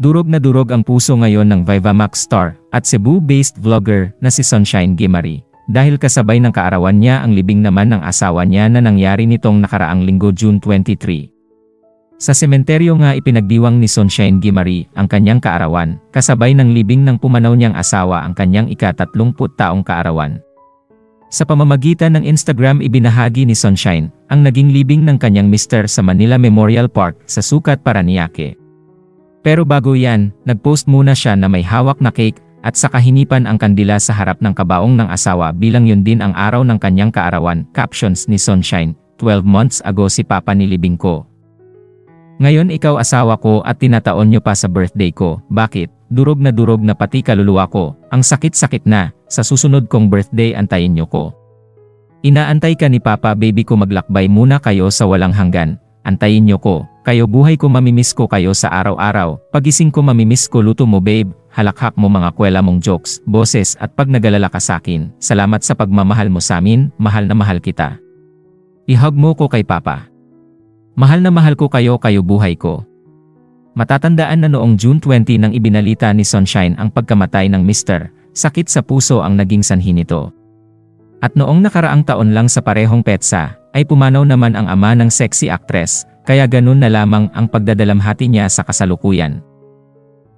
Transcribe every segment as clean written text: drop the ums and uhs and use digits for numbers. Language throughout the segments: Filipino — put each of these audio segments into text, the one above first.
Durog na durog ang puso ngayon ng Vivamax star at Cebu-based vlogger na si Sunshine Guimari. Dahil kasabay ng kaarawan niya ang libing naman ng asawa niya na nangyari nitong nakaraang linggo June 23. Sa sementeryo nga ipinagdiwang ni Sunshine Guimari ang kanyang kaarawan, kasabay ng libing ng pumanaw niyang asawa ang kanyang ika-30 taong kaarawan. Sa pamamagitan ng Instagram ibinahagi ni Sunshine ang naging libing ng kanyang mister sa Manila Memorial Park sa Sucat, Parañaque. Pero bago yan, nagpost muna siya na may hawak na cake at sa kahinipan ang kandila sa harap ng kabaong ng asawa bilang yun din ang araw ng kanyang kaarawan. Captions ni Sunshine, 12 months ago si Papa nilibing ko. Ngayon ikaw asawa ko at tinataon nyo pa sa birthday ko. Bakit? Durog na pati kaluluwa ko. Ang sakit-sakit na. Sa susunod kong birthday antayin nyo ko. Inaantay ka ni Papa baby ko, maglakbay muna kayo sa walang hanggan. Antayin nyo ko. Kayo buhay ko, mamimiss ko kayo sa araw-araw. Pagising ko mamimiss ko luto mo babe. Halakhak mo mga kwela mong jokes, boses at pag nagalala ka sakin. Salamat sa pagmamahal mo samin, mahal na mahal kita. I-hug mo ko kay Papa. Mahal na mahal ko kayo, kayo buhay ko. Matatandaan na noong June 20 nang ibinalita ni Sunshine ang pagkamatay ng mister, sakit sa puso ang naging sanhi nito. At noong nakaraang taon lang sa parehong petsa, ay pumanaw naman ang ama ng sexy actress, kaya ganun na lamang ang pagdadalamhati niya sa kasalukuyan.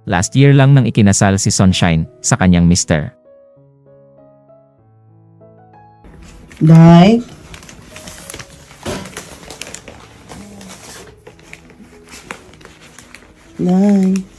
Last year lang nang ikinasal si Sunshine sa kanyang mister. Day? Day?